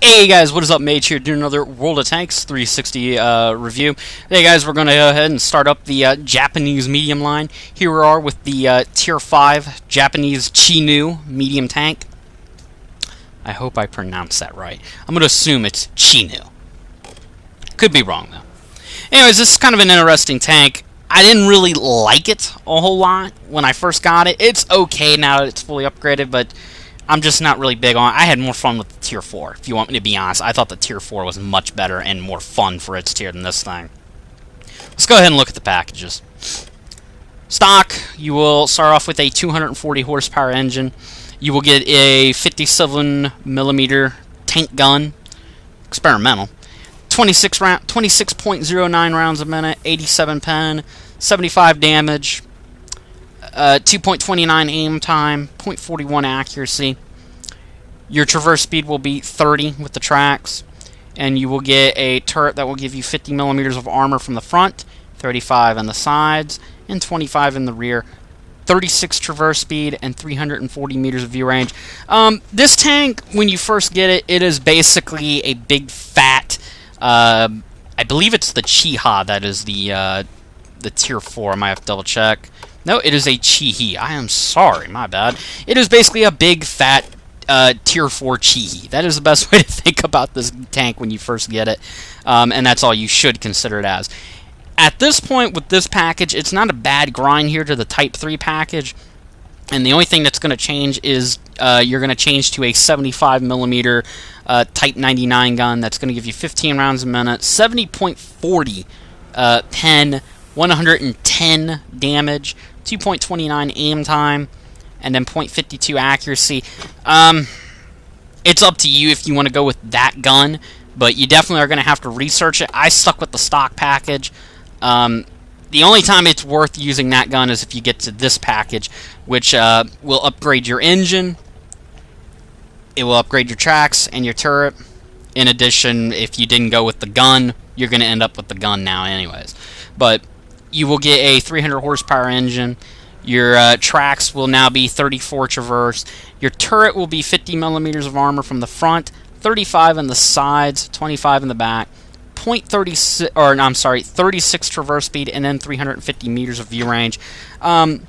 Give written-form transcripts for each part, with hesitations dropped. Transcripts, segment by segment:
Hey guys, what is up, Mage here, doing another World of Tanks 360 review. Hey guys, we're going to go ahead and start up the Japanese medium line. Here we are with the Tier 5 Japanese Chinu medium tank. I hope I pronounced that right. I'm going to assume it's Chinu. Could be wrong, though. Anyways, this is kind of an interesting tank. I didn't really like it a whole lot when I first got it. It's okay now that it's fully upgraded, but I'm just not really big on it. I had more fun with the Tier 4, if you want me to be honest. I thought the Tier 4 was much better and more fun for its tier than this thing. Let's go ahead and look at the packages. Stock, you will start off with a 240 horsepower engine. You will get a 57mm tank gun, experimental. 26.09 rounds a minute, 87 pen, 75 damage, 2.29 aim time, 0.41 accuracy. Your traverse speed will be 30 with the tracks, and you will get a turret that will give you 50mm of armor from the front, 35 on the sides, and 25 in the rear. 36 traverse speed and 340 meters of view range. This tank, when you first get it, it is basically a big fat, I believe it's the Chiha that is the Tier 4. I might have to double check. No, it is a Chihi. I am sorry, my bad. It is basically a big fat Tier 4 Chihi. That is the best way to think about this tank when you first get it, and that's all you should consider it as. At this point with this package, it's not a bad grind here to the Type 3 package, and the only thing that's going to change is you're going to change to a 75mm Type 99 gun that's going to give you 15 rounds a minute, 70.40 pen, 110 damage, 2.29 aim time, and then 0.52 accuracy. It's up to you if you want to go with that gun, but you definitely are going to have to research it. I stuck with the stock package. The only time it's worth using that gun is if you get to this package, which will upgrade your engine, it will upgrade your tracks and your turret. In addition, if you didn't go with the gun, you're going to end up with the gun now anyways. But you will get a 300 horsepower engine. Your tracks will now be 34 traverse. Your turret will be 50mm of armor from the front, 35 on the sides, 25 in the back. 36 traverse speed, and then 350 meters of view range. The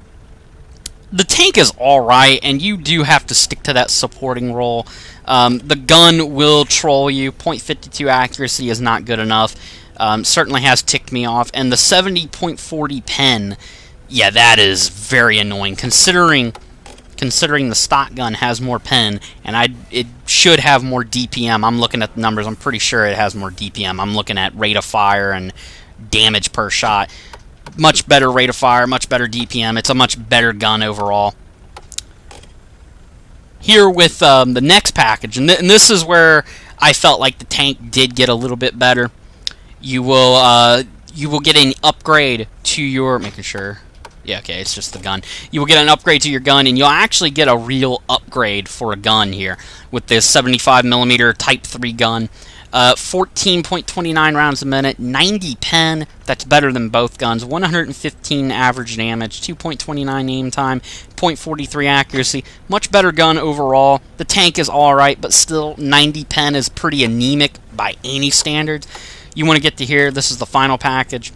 tank is alright, and you do have to stick to that supporting role. The gun will troll you. 0.52 accuracy is not good enough. Certainly has ticked me off. And the 70.40 pen, yeah, that is very annoying. Considering the stock gun has more pen, and it should have more DPM. I'm looking at the numbers. I'm pretty sure it has more DPM. I'm looking at rate of fire and damage per shot. Much better rate of fire, much better DPM. It's a much better gun overall. Here with the next package, and this is where I felt like the tank did get a little bit better. You will get an upgrade to your, making sure. Yeah, okay, it's just the gun. You will get an upgrade to your gun, and you'll actually get a real upgrade for a gun here with this 75mm Type 3 gun. 14.29 rounds a minute, 90 pen, that's better than both guns, 115 average damage, 2.29 aim time, 0.43 accuracy. Much better gun overall. The tank is alright, but still 90 pen is pretty anemic by any standards. You want to get to here, this is the final package.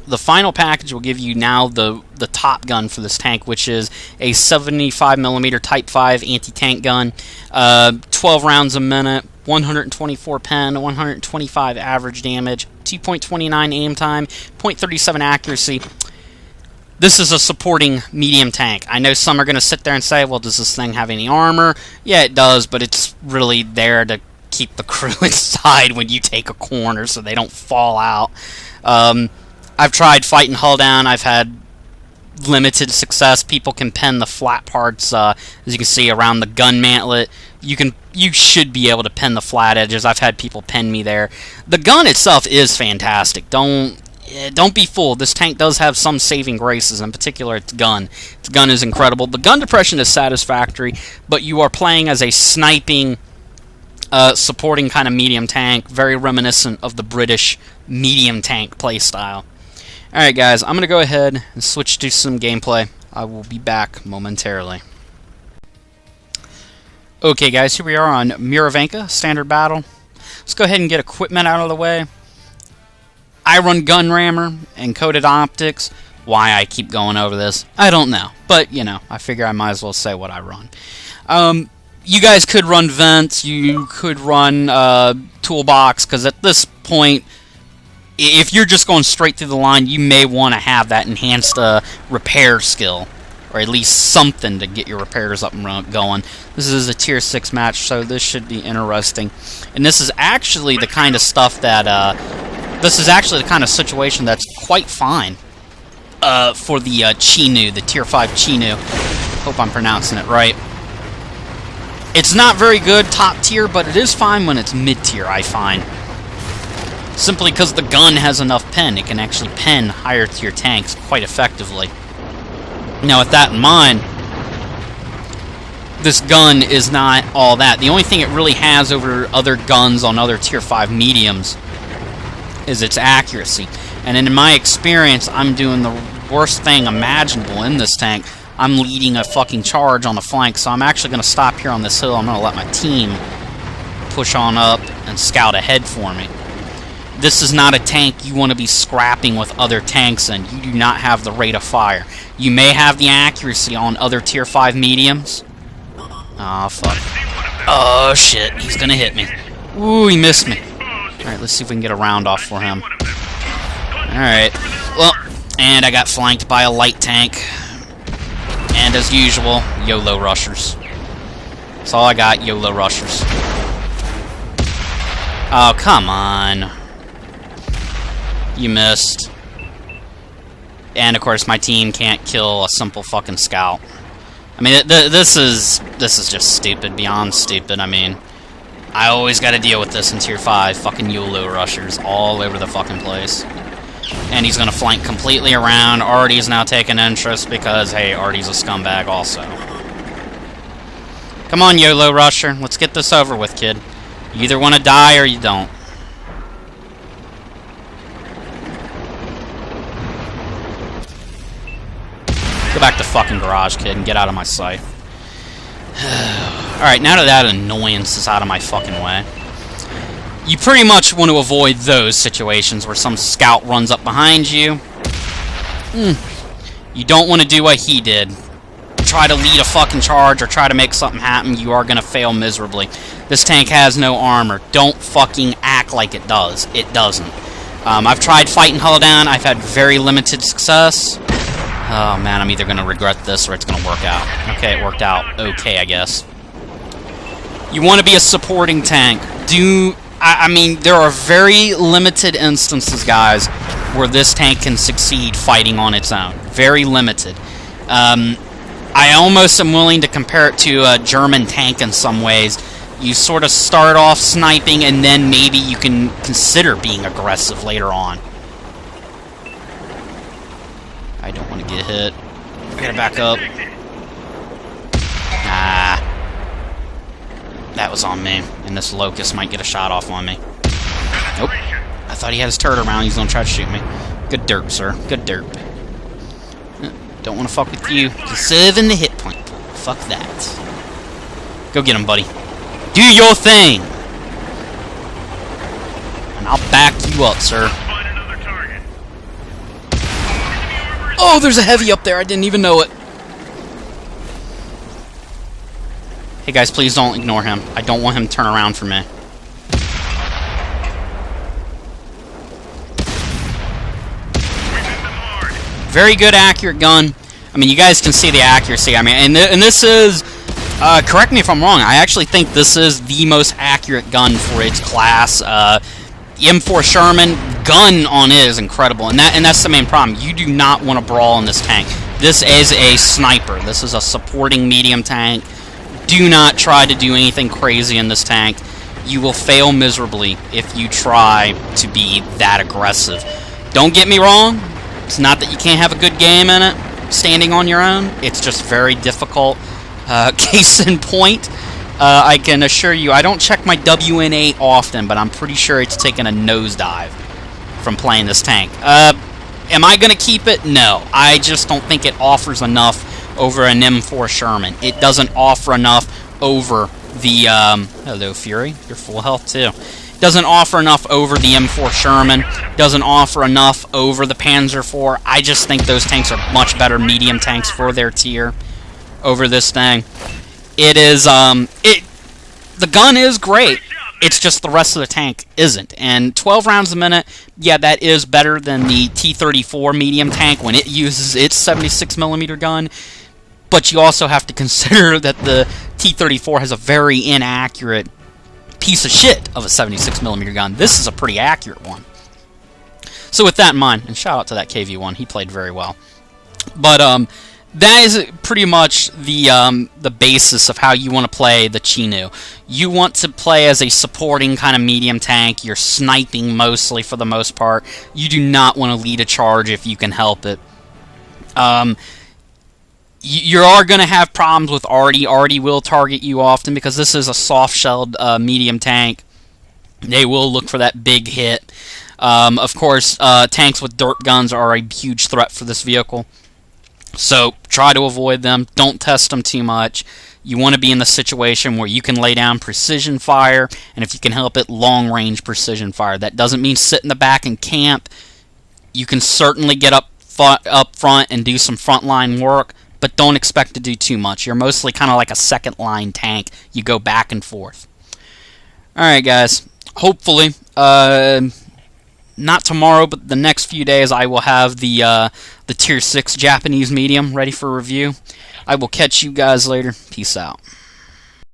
The final package will give you now the top gun for this tank, which is a 75mm Type 5 anti-tank gun, 12 rounds a minute, 124 pen, 125 average damage, 2.29 aim time, 0.37 accuracy. This is a supporting medium tank. I know some are going to sit there and say, well, does this thing have any armor? Yeah, it does, but it's really there to keep the crew inside when you take a corner so they don't fall out. I've tried fighting hull down. I've had limited success. People can pen the flat parts, as you can see around the gun mantlet. You should be able to pen the flat edges. I've had people pen me there. The gun itself is fantastic. Don't be fooled. This tank does have some saving graces, in particular its gun. Its gun is incredible. The gun depression is satisfactory, but you are playing as a sniping, supporting kind of medium tank, very reminiscent of the British medium tank playstyle. Alright guys, I'm going to go ahead and switch to some gameplay. I will be back momentarily. Okay guys, here we are on Miravanka, standard battle. Let's go ahead and get equipment out of the way. I run gun rammer and coated optics. Why I keep going over this, I don't know. But, you know, I figure I might as well say what I run. You guys could run vents, you could run toolbox, because at this point, if you're just going straight through the line, you may want to have that enhanced repair skill. Or at least something to get your repairs up and going. This is a tier 6 match, so this should be interesting. And this is actually the kind of stuff that, this is actually the kind of situation that's quite fine for the Chinu, the tier 5 Chinu. Hope I'm pronouncing it right. It's not very good top tier, but it is fine when it's mid tier, I find. Simply because the gun has enough pen, it can actually pen higher tier tanks quite effectively. Now, with that in mind, this gun is not all that. The only thing it really has over other guns on other tier 5 mediums is its accuracy. And in my experience, I'm doing the worst thing imaginable in this tank. I'm leading a fucking charge on the flank, so I'm actually going to stop here on this hill. I'm going to let my team push on up and scout ahead for me. This is not a tank you want to be scrapping with other tanks in. You do not have the rate of fire. You may have the accuracy on other tier 5 mediums. Oh, fuck. Oh, shit. He's going to hit me. Ooh, he missed me. Alright, let's see if we can get a round off for him. Alright. Well, and I got flanked by a light tank. And as usual, YOLO rushers. That's all I got, YOLO rushers. Oh, come on. You missed. And of course my team can't kill a simple fucking scout. I mean, this is just stupid, beyond stupid. I mean, I always gotta deal with this in tier 5. Fucking YOLO rushers all over the fucking place. And he's gonna flank completely around. Artie's now taking interest because, hey, Artie's a scumbag also. Come on, YOLO rusher. Let's get this over with, kid. You either want to die or you don't. Go back to fucking garage, kid, and get out of my sight. Alright, now that annoyance is out of my fucking way, you pretty much want to avoid those situations where some scout runs up behind you. You don't want to do what he did. Try to lead a fucking charge or try to make something happen. You are going to fail miserably. This tank has no armor. Don't fucking act like it does. It doesn't. I've tried fighting Hull down. I've had very limited success. Oh man, I'm either going to regret this or it's going to work out. Okay, it worked out. Okay, I guess. You want to be a supporting tank. I mean, there are very limited instances, guys, where this tank can succeed fighting on its own. Very limited. I almost am willing to compare it to a German tank in some ways. You sort of start off sniping and then maybe you can consider being aggressive later on. I don't want to get hit. I gotta back up. Nah. That was on me. And this Locust might get a shot off on me. Nope. I thought he had his turret around. He's gonna try to shoot me. Good derp, sir. Good derp. Don't want to fuck with you. Conserving the hit point. Fuck that. Go get him, buddy. Do your thing! And I'll back you up, sir. Oh, there's a heavy up there. I didn't even know it. Hey guys, please don't ignore him. I don't want him to turn around for me. Very good, accurate gun. I mean, you guys can see the accuracy. I mean, and this is, correct me if I'm wrong, I actually think this is the most accurate gun for its class. M4 Sherman, gun on it is incredible, and that's the main problem. You do not want to brawl in this tank. This is a sniper. This is a supporting medium tank. Do not try to do anything crazy in this tank. You will fail miserably if you try to be that aggressive. Don't get me wrong. It's not that you can't have a good game in it, standing on your own. It's just very difficult. Case in point, I can assure you, I don't check my WN8 often, but I'm pretty sure it's taken a nosedive from playing this tank. Am I going to keep it? No. I just don't think it offers enough over an M4 Sherman. It doesn't offer enough over the hello Fury, you're full health too. Doesn't offer enough over the M4 Sherman. Doesn't offer enough over the Panzer IV. I just think those tanks are much better medium tanks for their tier over this thing. It is the gun is great. It's just the rest of the tank isn't. And 12 rounds a minute, yeah, that is better than the T-34 medium tank when it uses its 76mm gun. But you also have to consider that the T-34 has a very inaccurate piece of shit of a 76mm gun. This is a pretty accurate one. So with that in mind, and shout out to that KV1, he played very well. But that is pretty much the basis of how you want to play the Chinu. You want to play as a supporting kind of medium tank. You're sniping mostly for the most part. You do not want to lead a charge if you can help it. You are going to have problems with Arty. Arty will target you often because this is a soft-shelled medium tank. They will look for that big hit. Of course, tanks with dirt guns are a huge threat for this vehicle. So try to avoid them. Don't test them too much. You want to be in the situation where you can lay down precision fire, and if you can help it, long-range precision fire. That doesn't mean sit in the back and camp. You can certainly get up front and do some frontline work, but don't expect to do too much. You're mostly kind of like a second-line tank. You go back and forth. Alright, guys. Hopefully, not tomorrow, but the next few days, I will have the Tier 6 Japanese medium ready for review. I will catch you guys later. Peace out.